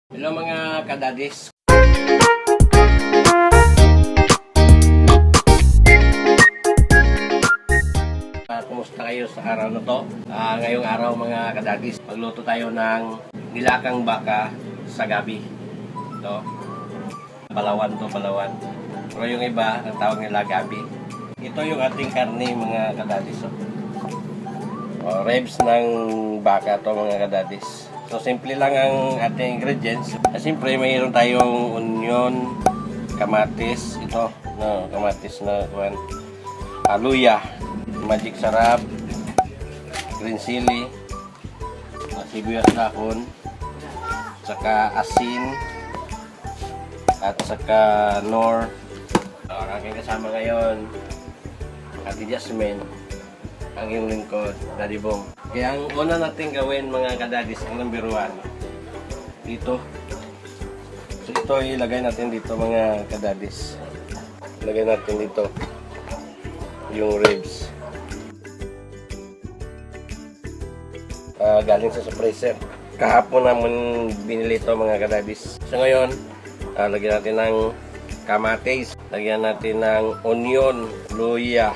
Hello mga kadadis. Kumusta kayo sa araw na to? Ngayong araw mga kadadis, magluto tayo ng nilakang baka sa gabi. Ito, Palawan to, Palawan. Pero yung iba, ang tawag nila gabi. Ito yung ating karne mga kadadis. Ribs ng baka to mga kadadis. So simple lang ang ating ingredients. Siyempre mayroon tayong onion, kamatis, ito, no, kamatis na kuwan, luya, magic sarap, green chili, sibuyas dahon, saka asin, at saka nor. Ang aking kasama ngayon, Ate Jasmine, ang iyong lingkod, Daddy Bong. Kaya ang una natin gawin mga kadadis, ang number 1, dito. So ito ilagay natin dito mga kadadis. Ilagay natin dito yung ribs. Galing sa freezer. Kahapon naman binili ito mga kadadis. So ngayon, lagyan natin ng kamatis, lagyan natin ng onion, luya,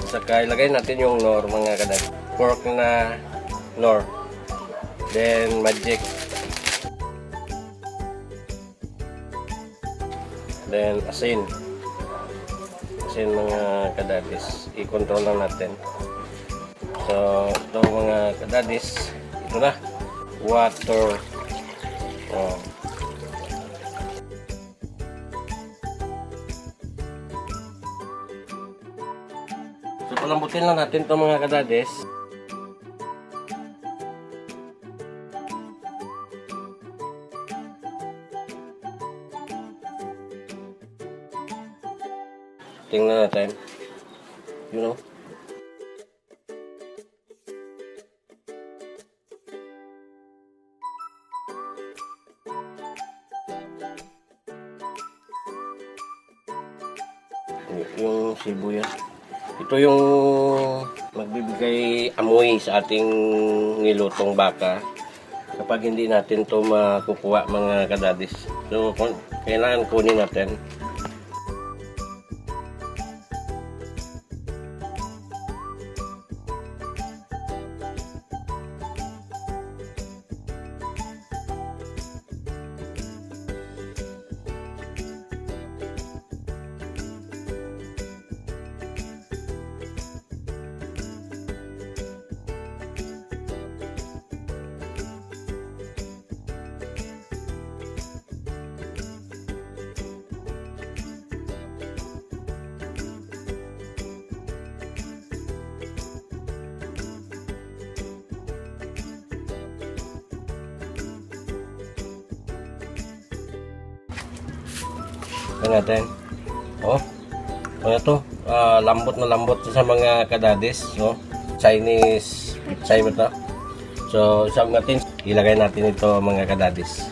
saka ilagay natin yung nor mga kadadis, pork na nor, then magic, then asin mga kadadis, i-control lang natin. So ito mga kadadis, ito na water. So palambutin lang natin ito mga kadadis. Tingnan natin. You know. Yung sibuyas. Ito yung magbibigay amoy sa ating nilutong baka kapag hindi natin to makukuha mga kadadis. So kailangan kunin natin. Ito natin. Ito, lambot na lambot sa mga kadadis, no? Chinese pizza ito. So, isang natin, ilagay natin ito mga kadadis.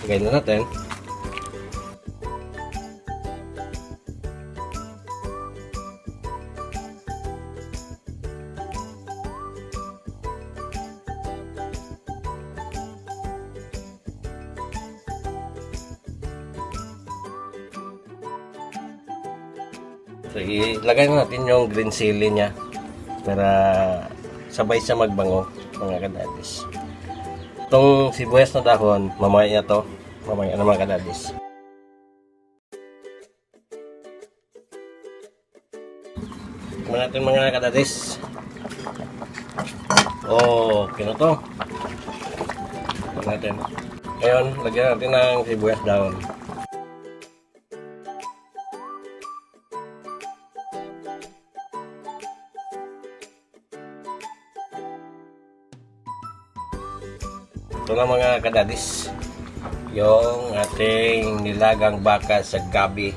Ilagay na natin. So, ilagay na natin yung green chili niya para sabay siya magbango mga kadadis. Itong sibuyas na dahon, mamaya to. Mamaya na mga kadadis. Tingnan natin mga kadadis. Okay na to. Tingnan natin. Ngayon, lagyan natin ng sibuyas dahon. Ito na mga kadadis, yung ating nilagang baka sa gabi.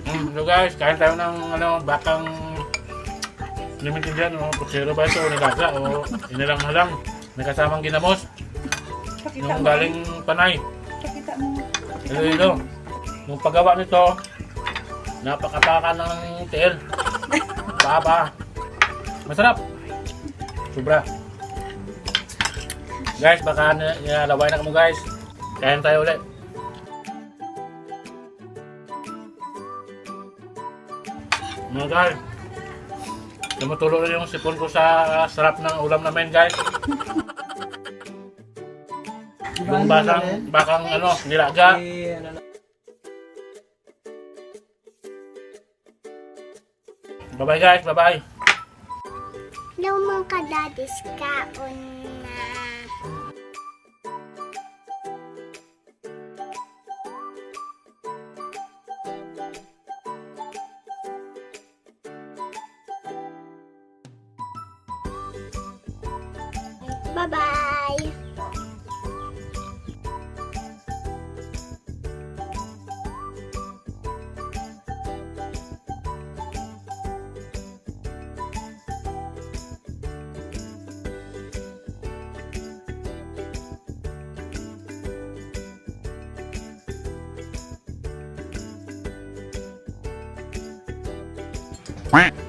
So guys, kain tayo ng bakang hindi maintindihan, kutsero ba ito o nilaga o inilang-halang. May kasamang ginamos. Yung galing Panay. Pakita mo. Ito. Nung paggawa nito, napakapaka ng tiil. Papa. Masarap. Sobra. Guys, baka nalaway na kamo guys. Kain tayo ulit. Mga guys, tumutulo na yung sipon ko sa sarap ng ulam namin guys. Yung bakang nilaga. Bye-bye guys, bye-bye. Hello mga kadadis, kaon na. Bye-bye. Quack.